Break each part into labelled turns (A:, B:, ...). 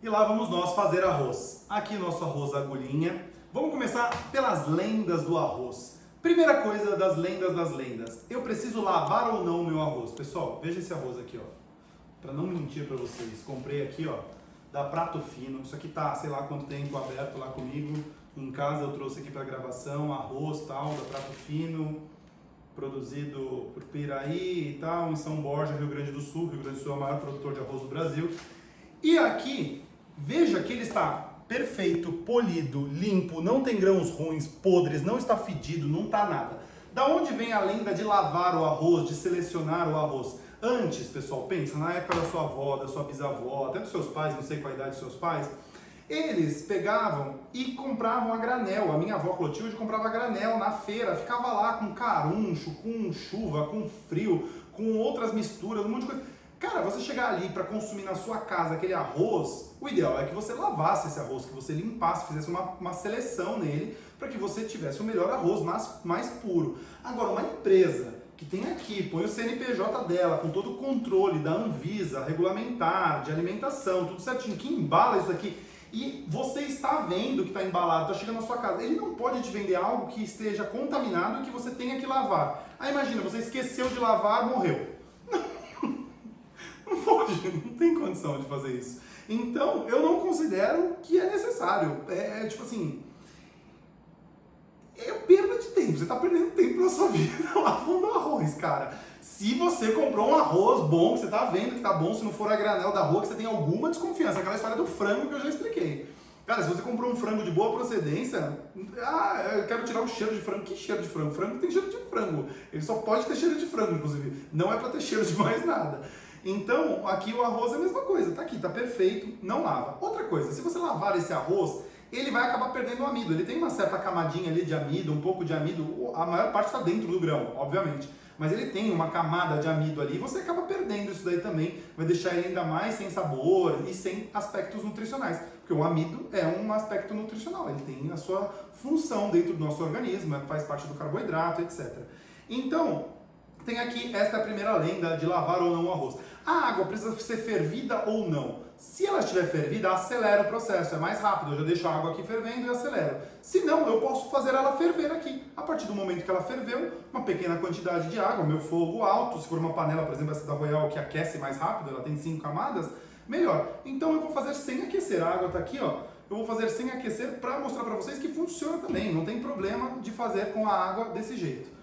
A: E lá vamos nós fazer arroz. Aqui nosso arroz agulhinha. Vamos começar pelas lendas do arroz. Primeira coisa das lendas. Eu preciso lavar ou não o meu arroz? Pessoal, veja esse arroz aqui, ó. Pra não mentir pra vocês, comprei aqui, ó, da Prato Fino. Isso aqui tá, sei lá quanto tempo aberto lá comigo. Em casa eu trouxe aqui pra gravação, arroz tal, da Prato Fino. Produzido por Piraí e tal, em São Borja, Rio Grande do Sul. Rio Grande do Sul é o maior produtor de arroz do Brasil. E aqui, veja que ele está perfeito, polido, limpo, não tem grãos ruins, podres, não está fedido, não está nada. Da onde vem a lenda de lavar o arroz, de selecionar o arroz? Antes, pessoal, pensa, na época da sua avó, da sua bisavó, até dos seus pais, não sei qual a idade dos seus pais, eles pegavam e compravam a granel. A minha avó Clotilde comprava a granel na feira, ficava lá com caruncho, com chuva, com frio, com outras misturas, um monte de coisa. Cara, você chegar ali para consumir na sua casa aquele arroz, o ideal é que você lavasse esse arroz, que você limpasse, fizesse uma seleção nele, para que você tivesse o melhor arroz, mais puro. Agora, uma empresa que tem aqui, põe o CNPJ dela, com todo o controle da Anvisa, regulamentar, de alimentação, tudo certinho, que embala isso aqui, e você está vendo que está embalado, está chegando na sua casa, ele não pode te vender algo que esteja contaminado e que você tenha que lavar. Aí imagina, você esqueceu de lavar, morreu. Não pode, não tem condição de fazer isso. Então, eu não considero que é necessário. Tipo assim, é perda de tempo. Você está perdendo tempo na sua vida lavando arroz, cara. Se você comprou um arroz bom, que você está vendo que está bom, se não for a granel da rua, que você tem alguma desconfiança. Aquela história do frango que eu já expliquei. Cara, se você comprou um frango de boa procedência, eu quero tirar o cheiro de frango. Que cheiro de frango? Frango tem cheiro de frango. Ele só pode ter cheiro de frango, inclusive. Não é para ter cheiro de mais nada. Então, aqui o arroz é a mesma coisa, tá aqui, tá perfeito, não lava. Outra coisa, se você lavar esse arroz, ele vai acabar perdendo o amido. Ele tem uma certa camadinha ali de amido, um pouco de amido, a maior parte está dentro do grão, obviamente. Mas ele tem uma camada de amido ali e você acaba perdendo isso daí também. Vai deixar ele ainda mais sem sabor e sem aspectos nutricionais. Porque o amido é um aspecto nutricional, ele tem a sua função dentro do nosso organismo, faz parte do carboidrato, etc. Então, tem aqui esta é a primeira lenda de lavar ou não o arroz. A água precisa ser fervida ou não? Se ela estiver fervida, acelera o processo, é mais rápido. Eu já deixo a água aqui fervendo e acelero. Se não, eu posso fazer ela ferver aqui. A partir do momento que ela ferveu, uma pequena quantidade de água, meu fogo alto, se for uma panela, por exemplo, essa da Royal que aquece mais rápido, ela tem 5 camadas, melhor. Então eu vou fazer sem aquecer. A água está aqui, ó. Eu vou fazer sem aquecer para mostrar para vocês que funciona também. Não tem problema de fazer com a água desse jeito.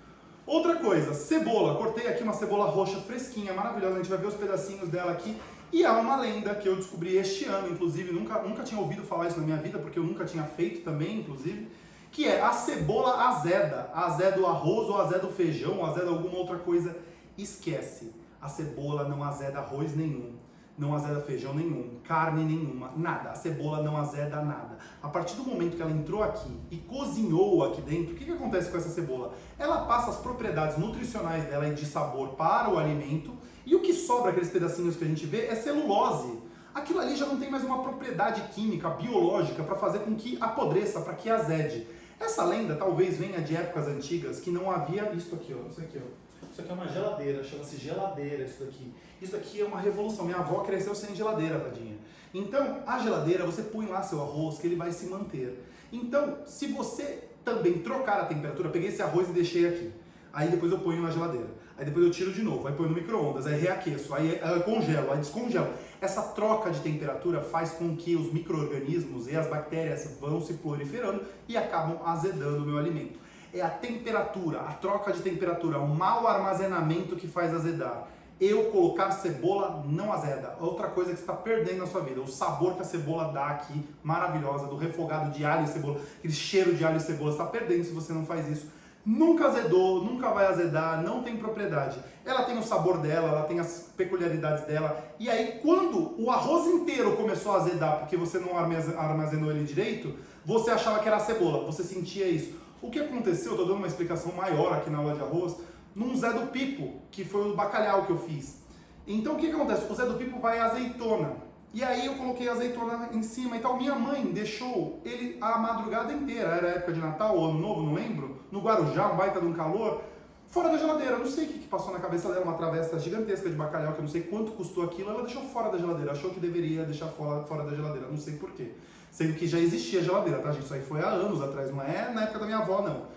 A: Outra coisa, cebola. Cortei aqui uma cebola roxa fresquinha, maravilhosa. A gente vai ver os pedacinhos dela aqui. E há uma lenda que eu descobri este ano, inclusive, nunca tinha ouvido falar isso na minha vida, porque eu nunca tinha feito também, inclusive, que é a cebola azeda. Azeda o arroz, ou azeda o feijão, ou azeda alguma outra coisa. Esquece. A cebola não azeda arroz nenhum. Não azeda feijão nenhum, carne nenhuma, nada. A cebola não azeda nada. A partir do momento que ela entrou aqui e cozinhou aqui dentro, o que acontece com essa cebola? Ela passa as propriedades nutricionais dela e de sabor para o alimento, e o que sobra, aqueles pedacinhos que a gente vê, é celulose. Aquilo ali já não tem mais uma propriedade química, biológica, para fazer com que apodreça, para que azede. Essa lenda talvez venha de épocas antigas que não havia isso aqui, ó, isso aqui, ó. Isso aqui é uma geladeira, chama-se geladeira isso daqui. Isso daqui é uma revolução. Minha avó cresceu sem geladeira, tadinha. Então, a geladeira, você põe lá seu arroz, que ele vai se manter. Então, se você também trocar a temperatura, peguei esse arroz e deixei aqui. Aí depois eu ponho na geladeira. Aí depois eu tiro de novo, aí ponho no micro-ondas, aí reaqueço, aí eu congelo, aí descongelo. Essa troca de temperatura faz com que os micro-organismos e as bactérias vão se proliferando e acabam azedando o meu alimento. É a temperatura, a troca de temperatura, o mau armazenamento que faz azedar. Eu colocar cebola não azeda. Outra coisa que você está perdendo na sua vida, o sabor que a cebola dá aqui, maravilhosa, do refogado de alho e cebola, aquele cheiro de alho e cebola, você está perdendo se você não faz isso. Nunca azedou, nunca vai azedar, não tem propriedade. Ela tem o sabor dela, ela tem as peculiaridades dela. E aí, quando o arroz inteiro começou a azedar, porque você não armazenou ele direito, você achava que era a cebola, você sentia isso. O que aconteceu, eu estou dando uma explicação maior aqui na aula de arroz, num Zé do Pipo, que foi o bacalhau que eu fiz. Então o que acontece? O Zé do Pipo vai azeitona. E aí eu coloquei a azeitona em cima e tal. Minha mãe deixou ele a madrugada inteira, era época de Natal ou Ano Novo, não lembro, no Guarujá, um baita de um calor. fora da geladeira. Não sei o que passou na cabeça dela, uma travessa gigantesca de bacalhau, que eu não sei quanto custou aquilo, ela deixou fora da geladeira, achou que deveria deixar fora da geladeira, não sei porquê. Sendo que já existia geladeira, tá, gente? Isso aí foi há anos atrás, não é na época da minha avó, não.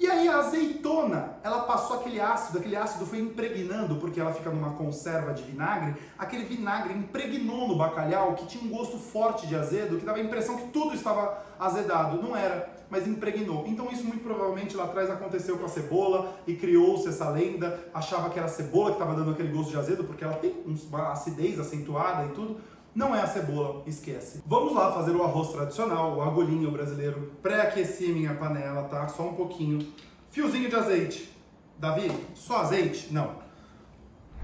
A: E aí a azeitona, ela passou aquele ácido foi impregnando, porque ela fica numa conserva de vinagre, aquele vinagre impregnou no bacalhau, que tinha um gosto forte de azedo, que dava a impressão que tudo estava azedado. Não era, mas impregnou. Então isso muito provavelmente lá atrás aconteceu com a cebola e criou-se essa lenda, achava que era a cebola que estava dando aquele gosto de azedo, porque ela tem uma acidez acentuada e tudo. Não é a cebola, esquece. Vamos lá fazer o arroz tradicional, o agulhinho brasileiro. Pré-aqueci minha panela, tá? Só um pouquinho. Fiozinho de azeite. Davi, só azeite? Não.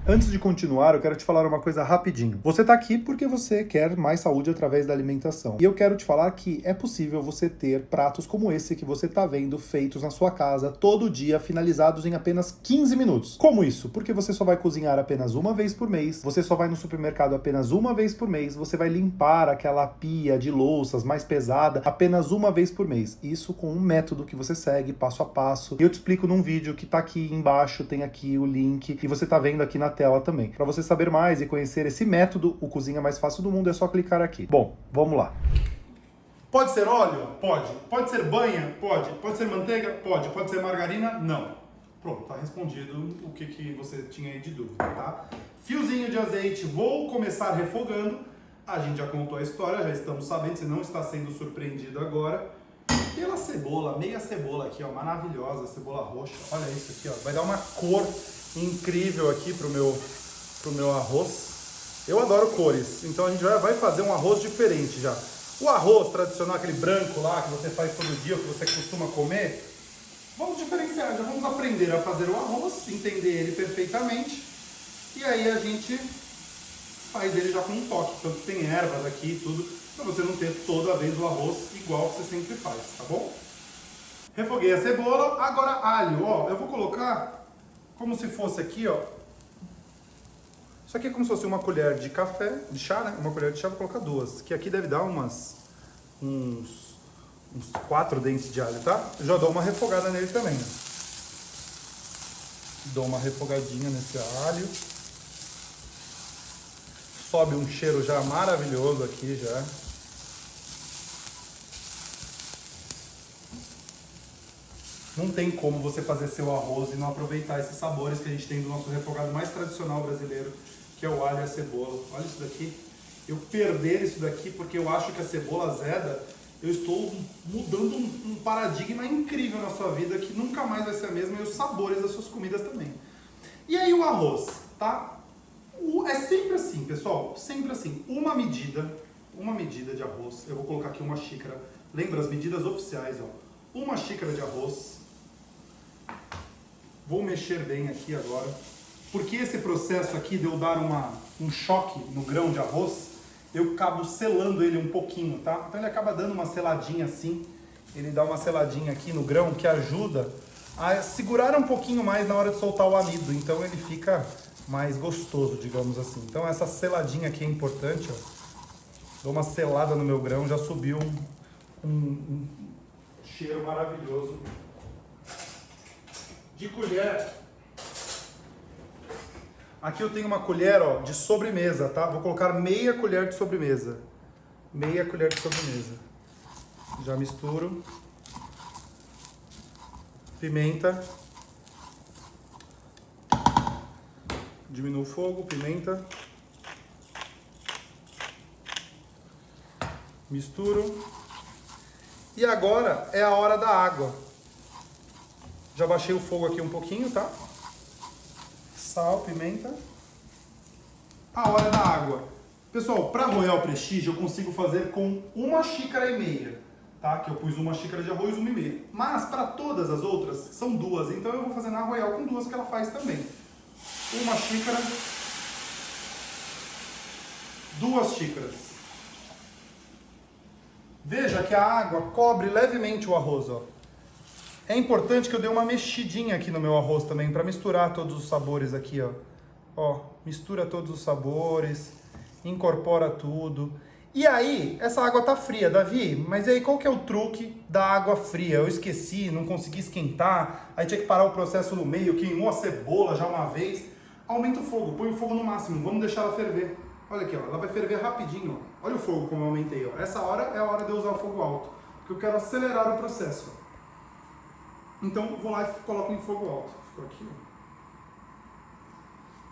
A: Antes de continuar, eu quero te falar uma coisa rapidinho. Você tá aqui porque você quer mais saúde através da alimentação. E eu quero te falar que é possível você ter pratos como esse que você tá vendo feitos na sua casa todo dia, finalizados em apenas 15 minutos. Como isso? Porque você só vai cozinhar apenas uma vez por mês, você só vai no supermercado apenas uma vez por mês, você vai limpar aquela pia de louças mais pesada apenas uma vez por mês. Isso com um método que você segue passo a passo. E eu te explico num vídeo que tá aqui embaixo, tem aqui o link, e você tá vendo aqui na tela também. Para você saber mais e conhecer esse método, o Cozinha Mais Fácil do Mundo, é só clicar aqui. Bom, vamos lá. Pode ser óleo? Pode. Pode ser banha? Pode. Pode ser manteiga? Pode. Pode ser margarina? Não. Pronto, tá respondido o que você tinha aí de dúvida, tá? Fiozinho de azeite, vou começar refogando. A gente já contou a história, já estamos sabendo, você não está sendo surpreendido agora. Pela cebola, meia cebola aqui, ó, maravilhosa, cebola roxa. Olha isso aqui, ó, vai dar uma cor incrível aqui pro meu arroz. Eu adoro cores, então a gente vai fazer um arroz diferente já. O arroz tradicional, aquele branco lá que você faz todo dia, que você costuma comer, vamos diferenciar, já vamos aprender a fazer o arroz, entender ele perfeitamente, e aí a gente faz ele já com um toque, tanto que tem ervas aqui e tudo, para você não ter toda vez o arroz igual que você sempre faz, tá bom? Refoguei a cebola, agora alho, ó, eu vou colocar como se fosse aqui, ó. Isso aqui é como se fosse uma colher de café, de chá, né? Uma colher de chá, vou colocar duas. Que aqui deve dar uns 4 dentes de alho, tá? Eu já dou uma refogada nele também, ó. Dou uma refogadinha nesse alho. Sobe um cheiro já maravilhoso aqui, já. Não tem como você fazer seu arroz e não aproveitar esses sabores que a gente tem do nosso refogado mais tradicional brasileiro, que é o alho e a cebola. Olha isso daqui. Eu perder isso daqui porque eu acho que a cebola azeda, eu estou mudando um paradigma incrível na sua vida, que nunca mais vai ser a mesma, e os sabores das suas comidas também. E aí o arroz, tá? É sempre assim, pessoal, sempre assim. Uma medida de arroz, eu vou colocar aqui uma xícara. Lembra as medidas oficiais, ó. Uma xícara de arroz. Vou mexer bem aqui agora, porque esse processo aqui de eu dar um choque no grão de arroz, eu acabo selando ele um pouquinho, tá? Então ele acaba dando uma seladinha assim, ele dá uma seladinha aqui no grão que ajuda a segurar um pouquinho mais na hora de soltar o amido, então ele fica mais gostoso, digamos assim. Então essa seladinha aqui é importante, ó. Dou uma selada no meu grão, já subiu um cheiro maravilhoso. De colher, aqui eu tenho uma colher, ó, de sobremesa, tá? Vou colocar meia colher de sobremesa. Meia colher de sobremesa. Já misturo. Pimenta. Diminuo o fogo, pimenta. Misturo. E agora é a hora da água. Já baixei o fogo aqui um pouquinho, tá? Sal, pimenta. A hora da água. Pessoal, para Royal Prestige eu consigo fazer com 1,5 xícaras, tá? Que eu pus 1 xícara de arroz, 1,5. Mas para todas as outras, são 2. Então eu vou fazer na Royal com 2, que ela faz também. 1 xícara. 2 xícaras. Veja que a água cobre levemente o arroz, ó. É importante que eu dê uma mexidinha aqui no meu arroz também, para misturar todos os sabores aqui, ó. Ó, mistura todos os sabores, incorpora tudo. E aí, essa água tá fria, Davi, mas e aí qual que é o truque da água fria? Eu esqueci, não consegui esquentar, aí tinha que parar o processo no meio, queimou a cebola já uma vez. Aumenta o fogo, põe o fogo no máximo, vamos deixar ela ferver. Olha aqui, ó, ela vai ferver rapidinho, ó. Olha o fogo como eu aumentei, ó. Essa hora é a hora de eu usar o fogo alto, porque eu quero acelerar o processo. Então, vou lá e coloco em fogo alto. Ficou aqui, ó.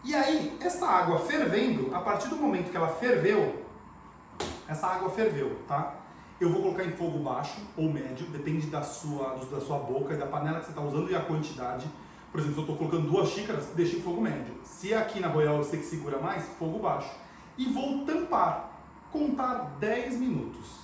A: E aí, essa água fervendo, a partir do momento que ela ferveu, essa água ferveu, tá? Eu vou colocar em fogo baixo ou médio, depende da sua boca e da panela que você está usando e a quantidade. Por exemplo, se eu estou colocando 2 xícaras, deixa em fogo médio. Se aqui na Royal você que segura mais, fogo baixo. E vou tampar, contar 10 minutos.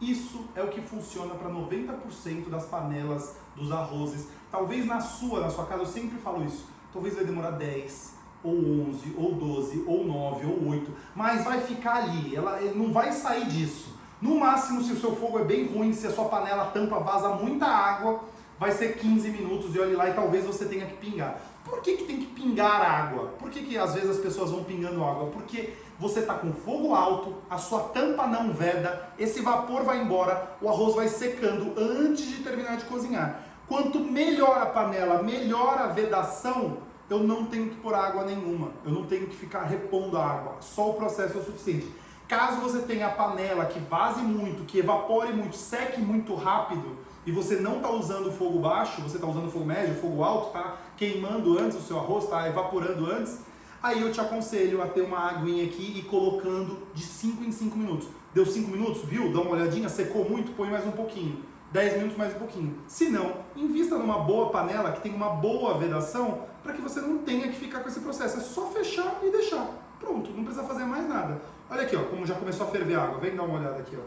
A: Isso é o que funciona para 90% das panelas, dos arrozes. Talvez na sua casa, eu sempre falo isso, talvez vai demorar 10, ou 11, ou 12, ou 9, ou 8, mas vai ficar ali, ela não vai sair disso. No máximo, se o seu fogo é bem ruim, se a sua panela tampa, vaza muita água, vai ser 15 minutos e olhe lá e talvez você tenha que pingar. Por que tem que pingar água? Por que às vezes as pessoas vão pingando água? Porque você está com fogo alto, a sua tampa não veda, esse vapor vai embora, o arroz vai secando antes de terminar de cozinhar. Quanto melhor a panela, melhor a vedação, eu não tenho que pôr água nenhuma, eu não tenho que ficar repondo a água, só o processo é o suficiente. Caso você tenha a panela que vaze muito, que evapore muito, seque muito rápido, e você não está usando fogo baixo, você está usando fogo médio, fogo alto, está queimando antes o seu arroz, está evaporando antes, aí eu te aconselho a ter uma aguinha aqui e colocando de 5 em 5 minutos. Deu 5 minutos, viu? Dá uma olhadinha, secou muito, põe mais um pouquinho. 10 minutos mais um pouquinho. Se não, invista numa boa panela que tem uma boa vedação para que você não tenha que ficar com esse processo. É só fechar e deixar. Pronto, não precisa fazer mais nada. Olha aqui, ó, como já começou a ferver a água. Vem dar uma olhada aqui, ó.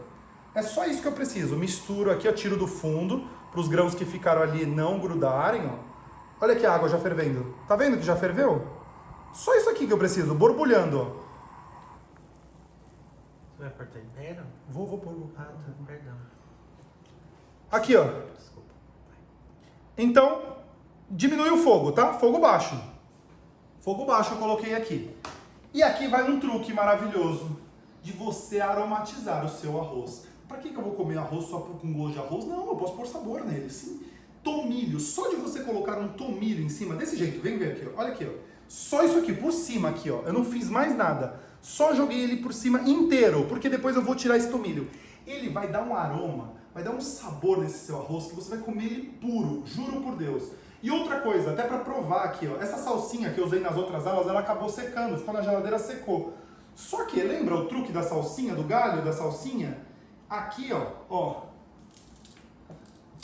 A: É só isso que eu preciso. Misturo aqui, eu tiro do fundo para os grãos que ficaram ali não grudarem, ó. Olha aqui a água já fervendo. Tá vendo que já ferveu? Só isso aqui que eu preciso, borbulhando, ó.
B: Você vai pôr tempero?
A: Vou pôr.
B: Ah, tá, perdão.
A: Aqui, ó.
B: Desculpa.
A: Então, diminui o fogo, tá? Fogo baixo. Fogo baixo eu coloquei aqui. E aqui vai um truque maravilhoso de você aromatizar o seu arroz. Para que eu vou comer arroz só com gosto de arroz? Não, eu posso pôr sabor nele, sim. Tomilho, só de você colocar um tomilho em cima, desse jeito, vem ver aqui, ó. Olha aqui, ó. Só isso aqui, por cima aqui, ó. Eu não fiz mais nada. Só joguei ele por cima inteiro, porque depois eu vou tirar esse tomilho. Ele vai dar um aroma, vai dar um sabor nesse seu arroz que você vai comer ele puro, juro por Deus. E outra coisa, até para provar aqui, ó, essa salsinha que eu usei nas outras aulas, ela acabou secando, ficou na geladeira, secou. Só que, lembra o truque da salsinha, do galho da salsinha? Aqui, ó,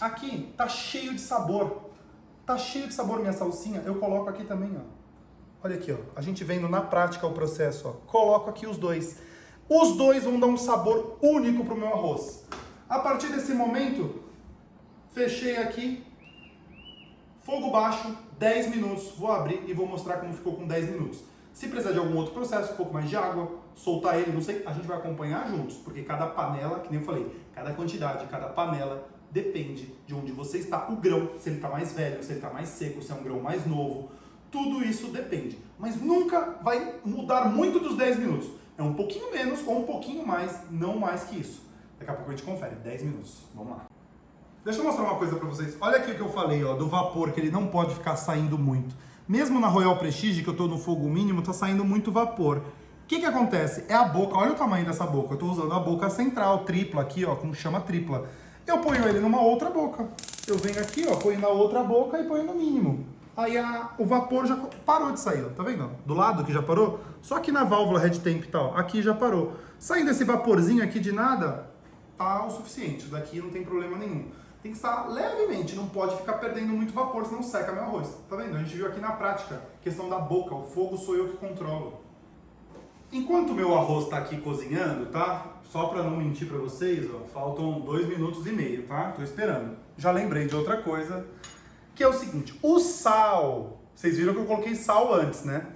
A: aqui tá cheio de sabor. Tá cheio de sabor minha salsinha, eu coloco aqui também, ó. Olha aqui, ó, a gente vendo na prática o processo, ó. Coloco aqui os dois. Os dois vão dar um sabor único pro meu arroz. A partir desse momento, fechei aqui, fogo baixo, 10 minutos. Vou abrir e vou mostrar como ficou com 10 minutos. Se precisar de algum outro processo, um pouco mais de água, soltar ele, não sei, a gente vai acompanhar juntos, porque cada panela, que nem eu falei, cada quantidade, cada panela depende de onde você está. O grão, se ele está mais velho, se ele está mais seco, se é um grão mais novo, tudo isso depende. Mas nunca vai mudar muito dos 10 minutos. É um pouquinho menos ou um pouquinho mais, não mais que isso. Daqui a pouco a gente confere, 10 minutos. Vamos lá. Deixa eu mostrar uma coisa pra vocês. Olha aqui o que eu falei, ó, do vapor, que ele não pode ficar saindo muito. Mesmo na Royal Prestige, que eu tô no fogo mínimo, tá saindo muito vapor. O que acontece? É a boca, olha o tamanho dessa boca. Eu tô usando a boca central, tripla aqui, ó, como chama tripla. Eu ponho ele numa outra boca. Eu venho aqui, ó, ponho na outra boca e ponho no mínimo. Aí o vapor já parou de sair, ó. Tá vendo? Do lado que já parou? Só que na válvula Red Temp e tal, aqui já parou. Saindo esse vaporzinho aqui de nada, tá o suficiente. Isso daqui não tem problema nenhum. Tem que estar levemente, não pode ficar perdendo muito vapor, senão seca meu arroz. Tá vendo? A gente viu aqui na prática, questão da boca, o fogo sou eu que controlo. Enquanto o meu arroz tá aqui cozinhando, tá? Só pra não mentir pra vocês, ó, faltam 2 minutos e meio, tá? Tô esperando. Já lembrei de outra coisa, que é o seguinte, o sal. Vocês viram que eu coloquei sal antes, né?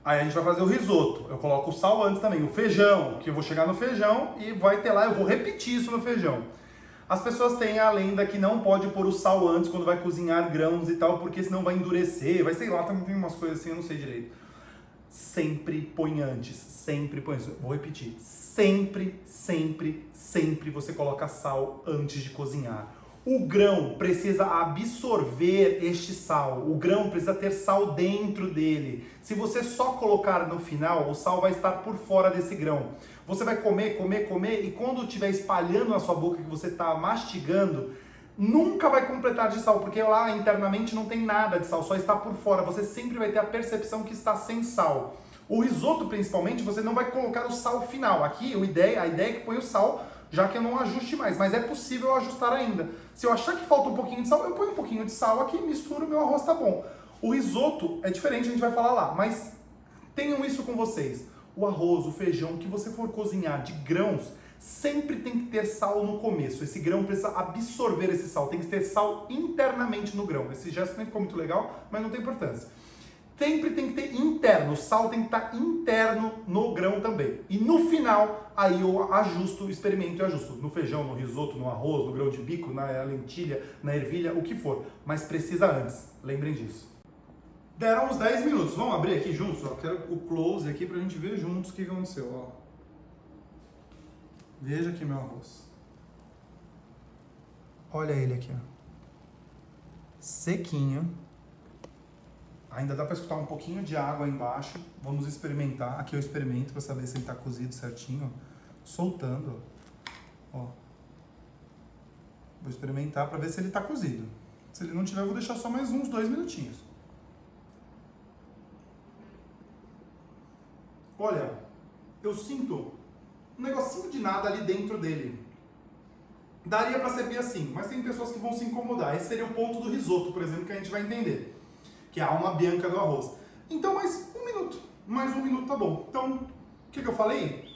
A: Aí a gente vai fazer o risoto. Eu coloco o sal antes também. O feijão, que eu vou chegar no feijão e vai ter lá, eu vou repetir isso no feijão. As pessoas têm a lenda que não pode pôr o sal antes quando vai cozinhar grãos e tal, porque senão vai endurecer, vai sei lá, tem umas coisas assim, eu não sei direito. sempre põe antes, sempre põe antes. Vou repetir, sempre, sempre, sempre você coloca sal antes de cozinhar. O grão precisa absorver este sal, o grão precisa ter sal dentro dele. Se você só colocar no final, o sal vai estar por fora desse grão. Você vai comer, comer, comer e quando estiver espalhando na sua boca que você está mastigando, nunca vai completar de sal, porque lá internamente não tem nada de sal, só está por fora. Você sempre vai ter a percepção que está sem sal. O risoto, principalmente, você não vai colocar o sal final. Aqui, a ideia é que põe o sal, já que eu não ajuste mais, mas é possível ajustar ainda. Se eu achar que falta um pouquinho de sal, eu ponho um pouquinho de sal aqui, misturo, meu arroz tá bom. O risoto é diferente, a gente vai falar lá, mas tenham isso com vocês. O arroz, o feijão, que você for cozinhar de grãos, sempre tem que ter sal no começo. Esse grão precisa absorver esse sal, tem que ter sal internamente no grão. Esse gesto nem ficou muito legal, mas não tem importância. Sempre tem que ter interno, o sal tem que estar interno no grão também. E no final, aí eu ajusto, experimento e ajusto. No feijão, no risoto, no arroz, no grão de bico, na lentilha, na ervilha, o que for. Mas precisa antes, lembrem disso. Deram uns 10 minutos, vamos abrir aqui juntos? Ó. Quero o close aqui pra gente ver juntos o que aconteceu. Ó. Veja aqui meu arroz. Olha ele aqui, ó. Sequinho. Ainda dá para escutar um pouquinho de água aí embaixo. Vamos experimentar. Aqui eu experimento para saber se ele está cozido certinho. Soltando. Ó. Vou experimentar para ver se ele está cozido. Se ele não tiver, eu vou deixar só mais uns 2 minutinhos. Olha, eu sinto um negocinho de nada ali dentro dele. Daria para servir assim, mas tem pessoas que vão se incomodar. Esse seria o ponto do risoto, por exemplo, que a gente vai entender. Que é a alma bianca do arroz. Então, mais um minuto tá bom. Então, o que eu falei?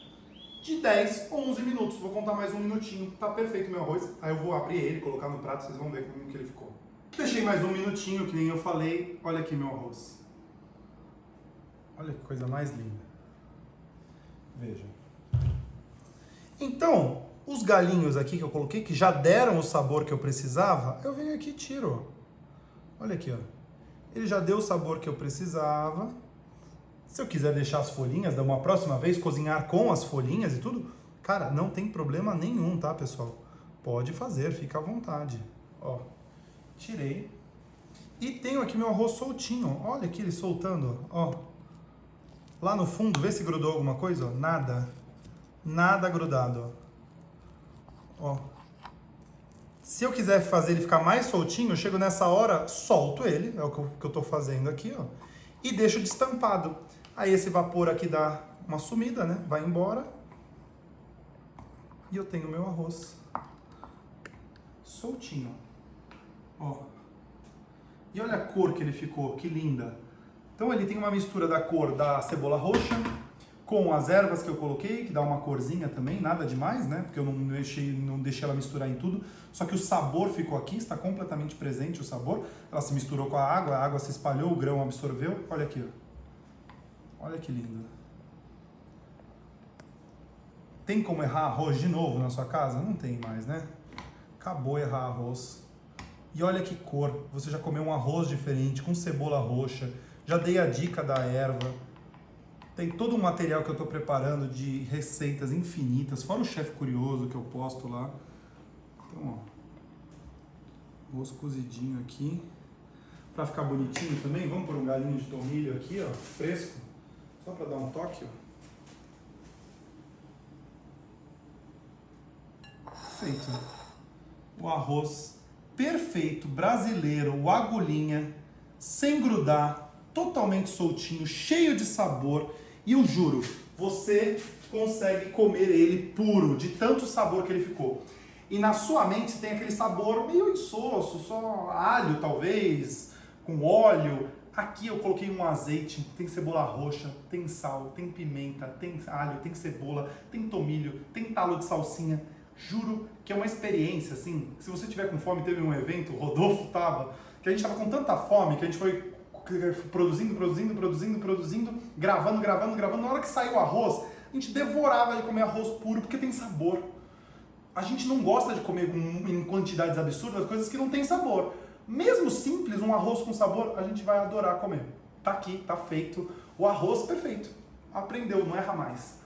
A: De 10 a 11 minutos, vou contar mais um minutinho, tá perfeito meu arroz. Aí eu vou abrir ele, colocar no prato, vocês vão ver como que ele ficou. Deixei mais um minutinho, que nem eu falei, olha aqui meu arroz. Olha que coisa mais linda. Veja. Então, os galinhos aqui que eu coloquei, que já deram o sabor que eu precisava, eu venho aqui e tiro. Olha aqui, ó. Ele já deu o sabor que eu precisava. Se eu quiser deixar as folhinhas, uma próxima vez, cozinhar com as folhinhas e tudo, cara, não tem problema nenhum, tá, pessoal? Pode fazer, fica à vontade. Ó, tirei. E tenho aqui meu arroz soltinho. Olha aqui ele soltando, ó. Lá no fundo, vê se grudou alguma coisa, ó. Nada. Nada grudado, ó. Se eu quiser fazer ele ficar mais soltinho, eu chego nessa hora, solto ele, é o que eu tô fazendo aqui, ó, e deixo destampado. Aí esse vapor aqui dá uma sumida, né? Vai embora. E eu tenho meu arroz soltinho. Ó. E olha a cor que ele ficou, que linda. Então ele tem uma mistura da cor da cebola roxa com as ervas que eu coloquei, que dá uma corzinha também, nada demais, né? Porque eu não deixei ela misturar em tudo. Só que o sabor ficou aqui, está completamente presente o sabor. Ela se misturou com a água se espalhou, o grão absorveu. Olha aqui, ó. Olha que lindo. Tem como errar arroz de novo na sua casa? Não tem mais, né? Acabou errar arroz. E olha que cor. Você já comeu um arroz diferente, com cebola roxa. Já dei a dica da erva. Tem todo um material que eu estou preparando de receitas infinitas, fora o chefe curioso que eu posto lá. Então, ó, arroz cozidinho aqui. Para ficar bonitinho também, vamos pôr um galinho de tomilho aqui, ó, fresco. Só para dar um toque, ó. Feito. O arroz perfeito, brasileiro, o agulhinha, sem grudar, totalmente soltinho, cheio de sabor. E eu juro, você consegue comer ele puro, de tanto sabor que ele ficou. E na sua mente tem aquele sabor meio insosso, só alho talvez, com óleo. Aqui eu coloquei um azeite, tem cebola roxa, tem sal, tem pimenta, tem alho, tem cebola, tem tomilho, tem talo de salsinha. Juro que é uma experiência, assim, se você tiver com fome, teve um evento, o Rodolfo tava, que a gente tava com tanta fome que a gente foi produzindo, gravando. Na hora que saiu o arroz, a gente devorava de comer arroz puro, porque tem sabor. A gente não gosta de comer em quantidades absurdas coisas que não tem sabor. Mesmo simples, um arroz com sabor, a gente vai adorar comer. Tá aqui, tá feito. O arroz, perfeito. Aprendeu, não erra mais.